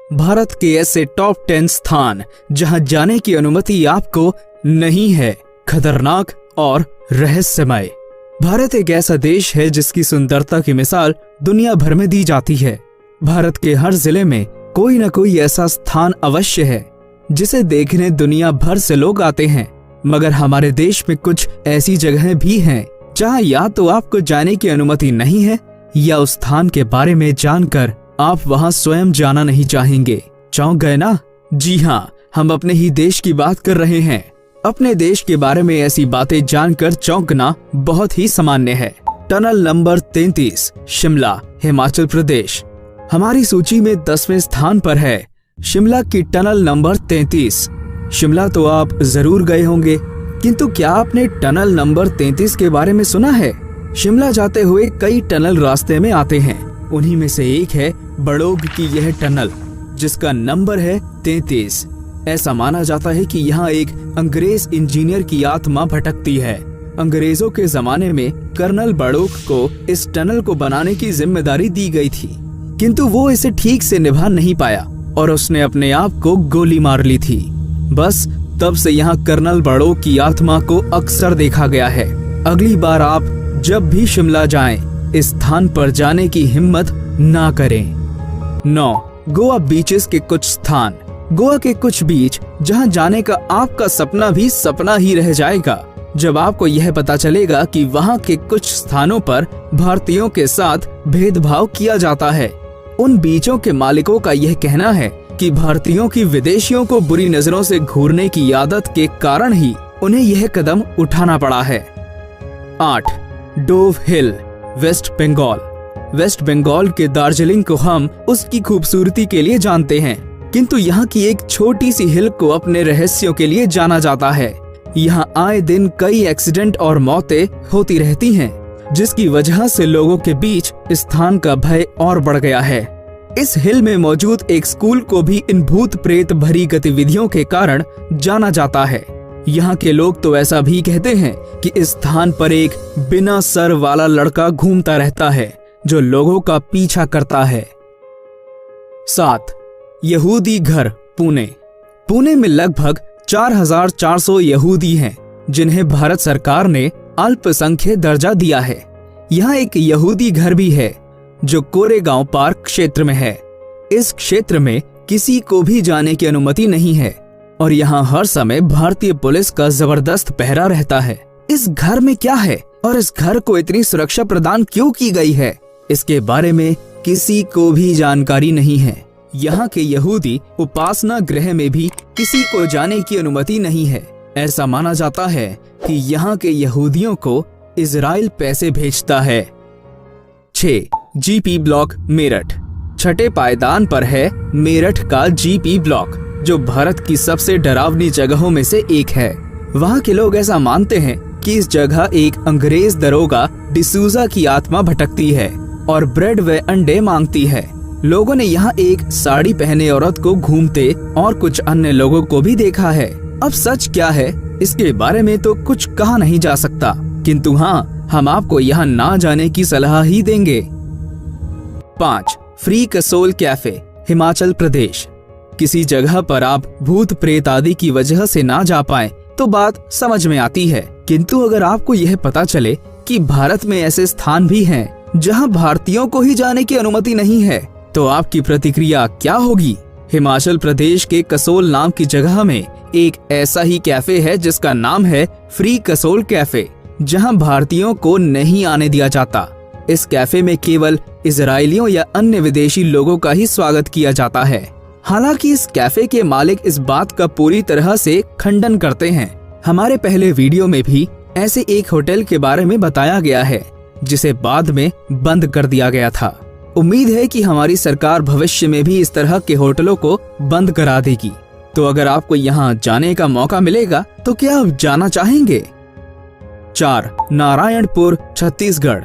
भारत के ऐसे टॉप 10 स्थान जहां जाने की अनुमति आपको नहीं है, खतरनाक और रहस्यमय। भारत एक ऐसा देश है जिसकी सुंदरता की मिसाल दुनिया भर में दी जाती है। भारत के हर जिले में कोई न कोई ऐसा स्थान अवश्य है जिसे देखने दुनिया भर से लोग आते हैं। मगर हमारे देश में कुछ ऐसी जगहें भी हैं जहां या तो आपको जाने की अनुमति नहीं है या उस स्थान के बारे में जानकर आप वहां स्वयं जाना नहीं चाहेंगे। चौंक गए ना? जी हाँ, हम अपने ही देश की बात कर रहे हैं। अपने देश के बारे में ऐसी बातें जानकर चौंकना बहुत ही सामान्य है। Tunnel number 33, Shimla, Himachal Pradesh. हमारी सूची में 10वें स्थान पर है शिमला की टनल नंबर 33। शिमला तो आप जरूर गए होंगे, किंतु क्या आपने टनल नंबर 33 के बारे में सुना है? शिमला जाते हुए कई टनल रास्ते में आते हैं। उन्हीं में से एक है बड़ोग की यह टनल, जिसका नंबर है 33। ऐसा माना जाता है कि यहाँ एक अंग्रेज इंजीनियर की आत्मा भटकती है। अंग्रेजों के जमाने में कर्नल बड़ोग को इस टनल को बनाने की जिम्मेदारी दी गई थी, किंतु वो इसे ठीक से निभा नहीं पाया और उसने अपने आप को गोली मार ली थी। बस तब से यहाँ कर्नल बड़ोग की आत्मा को अक्सर देखा गया है। अगली बार आप जब भी शिमला जाएं, इस स्थान पर जाने की हिम्मत ना करें। 9. गोवा बीचेस के कुछ स्थान। गोवा के कुछ बीच जहां जाने का आपका सपना भी सपना ही रह जाएगा जब आपको यह पता चलेगा कि वहां के कुछ स्थानों पर भारतीयों के साथ भेदभाव किया जाता है। उन बीचों के मालिकों का यह कहना है कि भारतीयों की विदेशियों को बुरी नजरों से घूरने की आदत के कारण ही उन्हें यह कदम उठाना पड़ा है। 8. डोव हिल, वेस्ट बंगाल। वेस्ट बंगाल के दार्जिलिंग को हम उसकी खूबसूरती के लिए जानते हैं, किंतु यहाँ की एक छोटी सी हिल को अपने रहस्यों के लिए जाना जाता है। यहाँ आए दिन कई एक्सीडेंट और मौतें होती रहती हैं, जिसकी वजह से लोगों के बीच स्थान का भय और बढ़ गया है। इस हिल में मौजूद एक स्कूल को भी इन भूत प्रेत भरी गतिविधियों के कारण जाना जाता है। यहाँ के लोग तो ऐसा भी कहते हैं कि इस स्थान पर एक बिना सर वाला लड़का घूमता रहता है जो लोगों का पीछा करता है। 7. यहूदी घर, पुणे। पुणे में लगभग 4400 यहूदी हैं, जिन्हें भारत सरकार ने अल्पसंख्यक दर्जा दिया है। यहाँ एक यहूदी घर भी है जो कोरेगांव पार्क क्षेत्र में है। इस क्षेत्र में किसी को भी जाने की अनुमति नहीं है और यहाँ हर समय भारतीय पुलिस का जबरदस्त पहरा रहता है। इस घर में क्या है और इस घर को इतनी सुरक्षा प्रदान क्यों की गई है, इसके बारे में किसी को भी जानकारी नहीं है। यहाँ के यहूदी उपासना गृह में भी किसी को जाने की अनुमति नहीं है। ऐसा माना जाता है कि यहाँ के यहूदियों को इजराइल पैसे भेजता है। 6. GP block, Meerut. छठे पायदान पर है मेरठ का जीपी ब्लॉक, जो भारत की सबसे डरावनी जगहों में से एक है। वहाँ के लोग ऐसा मानते हैं कि इस जगह एक अंग्रेज दरोगा डिसूजा की आत्मा भटकती है और ब्रेड व अंडे मांगती है। लोगों ने यहाँ एक साड़ी पहने औरत को घूमते और कुछ अन्य लोगों को भी देखा है। अब सच क्या है इसके बारे में तो कुछ कहा नहीं जा सकता, किंतु हाँ, हम आपको यहाँ ना जाने की सलाह ही देंगे। 5. Free Kasol cafe, Himachal Pradesh. किसी जगह पर आप भूत प्रेत आदि की वजह से ना जा पाए तो बात समझ में आती है, किंतु अगर आपको यह पता चले कि भारत में ऐसे स्थान भी हैं जहां भारतीयों को ही जाने की अनुमति नहीं है, तो आपकी प्रतिक्रिया क्या होगी? हिमाचल प्रदेश के कसोल नाम की जगह में एक ऐसा ही कैफे है जिसका नाम है फ्री कसोल कैफे, जहां भारतीयों को नहीं आने दिया जाता। इस कैफे में केवल इजरायलियों या अन्य विदेशी लोगों का ही स्वागत किया जाता है। हालांकि इस कैफे के मालिक इस बात का पूरी तरह से खंडन करते हैं। हमारे पहले वीडियो में भी ऐसे एक होटल के बारे में बताया गया है जिसे बाद में बंद कर दिया गया था। उम्मीद है कि हमारी सरकार भविष्य में भी इस तरह के होटलों को बंद करा देगी। तो अगर आपको यहाँ जाने का मौका मिलेगा तो क्या आप जाना चाहेंगे? 4. नारायणपुर, छत्तीसगढ़।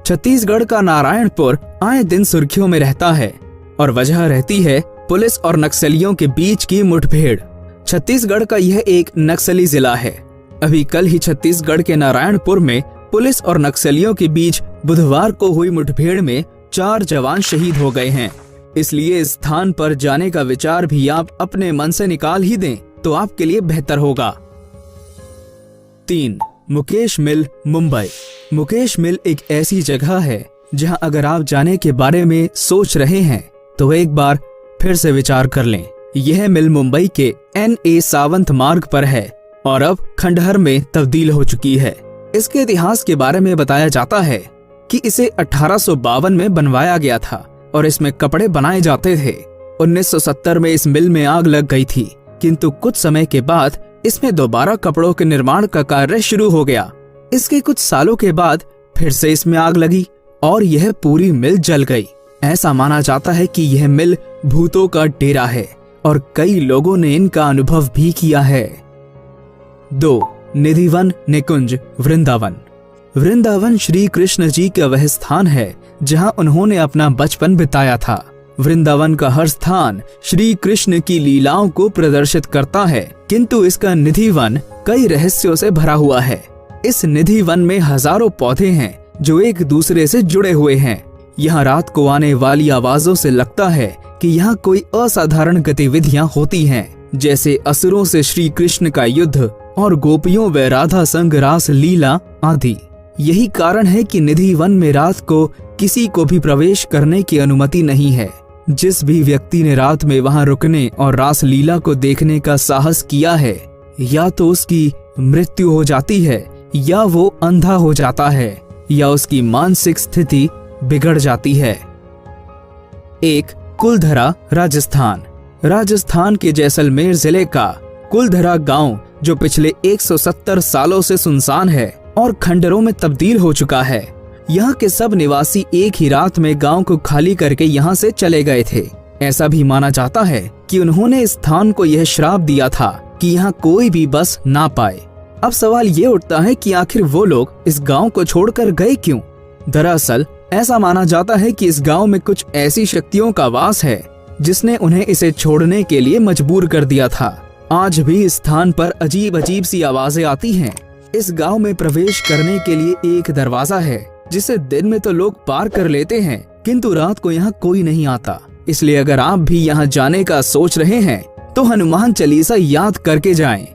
छत्तीसगढ़ का नारायणपुर आए दिन सुर्खियों में रहता है और वजह रहती है पुलिस और नक्सलियों के बीच की मुठभेड़। छत्तीसगढ़ का यह एक नक्सली जिला है। अभी कल ही छत्तीसगढ़ के नारायणपुर में पुलिस और नक्सलियों के बीच बुधवार को हुई मुठभेड़ में 4 जवान शहीद हो गए हैं। इसलिए इस स्थान पर जाने का विचार भी आप अपने मन से निकाल ही दें तो आपके लिए बेहतर होगा। 3. मुकेश मिल, मुंबई। मुकेश मिल एक ऐसी जगह है जहां अगर आप जाने के बारे में सोच रहे हैं तो एक बार फिर से विचार कर लें। यह मिल मुंबई के N.A. सावंत मार्ग पर है और अब खंडहर में तब्दील हो चुकी है। इसके इतिहास के बारे में बताया जाता है कि इसे 1852 में बनवाया गया था और इसमें कपड़े बनाए जाते थे। 1970 में इस मिल में आग लग गई थी, किंतु कुछ समय के बाद इसमें दोबारा कपड़ों के निर्माण का कार्य शुरू हो गया। इसके कुछ सालों के बाद फिर से इसमें आग लगी और यह पूरी मिल जल गई। ऐसा माना जाता है कि यह मिल भूतों का डेरा है और कई लोगों ने इनका अनुभव भी किया है। 2. निधिवन निकुंज, वृंदावन। वृंदावन श्री कृष्ण जी का वह स्थान है जहां उन्होंने अपना बचपन बिताया था। वृंदावन का हर स्थान श्री कृष्ण की लीलाओं को प्रदर्शित करता है, किंतु इसका निधिवन कई रहस्यों से भरा हुआ है। इस निधिवन में हजारों पौधे हैं जो एक दूसरे से जुड़े हुए हैं। यहाँ रात को आने वाली आवाजों से लगता है कि यहाँ कोई असाधारण गतिविधियाँ होती हैं, जैसे असुरों से श्री कृष्ण का युद्ध और गोपियों व राधा संग रास लीला आदि। यही कारण है कि निधिवन में रात को किसी को भी प्रवेश करने की अनुमति नहीं है। जिस भी व्यक्ति ने रात में वहां रुकने और रास लीला को देखने का साहस किया है, या तो उसकी मृत्यु हो जाती है, या वो अंधा हो जाता है, या उसकी मानसिक स्थिति बिगड़ जाती है। 1. कुलधरा, राजस्थान। राजस्थान के जैसलमेर जिले का कुलधरा गांव, जो पिछले 170 सालों से सुनसान है और खंडरों में तब्दील हो चुका है। यहाँ के सब निवासी एक ही रात में गांव को खाली करके यहाँ से चले गए थे। ऐसा भी माना जाता है कि उन्होंने इस स्थान को यह श्राप दिया था कि यहाँ कोई भी बस ना पाए। अब सवाल ये उठता है कि आखिर वो लोग इस गांव को छोड़कर गए क्यों? दरअसल ऐसा माना जाता है कि इस गांव में कुछ ऐसी शक्तियों का वास है जिसने उन्हें इसे छोड़ने के लिए मजबूर कर दिया था। आज भी इस स्थान पर अजीब अजीब सी आवाजें आती हैं। इस गांव में प्रवेश करने के लिए एक दरवाजा है जिसे दिन में तो लोग पार कर लेते हैं, किंतु रात को यहाँ कोई नहीं आता। इसलिए अगर आप भी यहाँ जाने का सोच रहे हैं तो हनुमान चालीसा याद करके जाएं।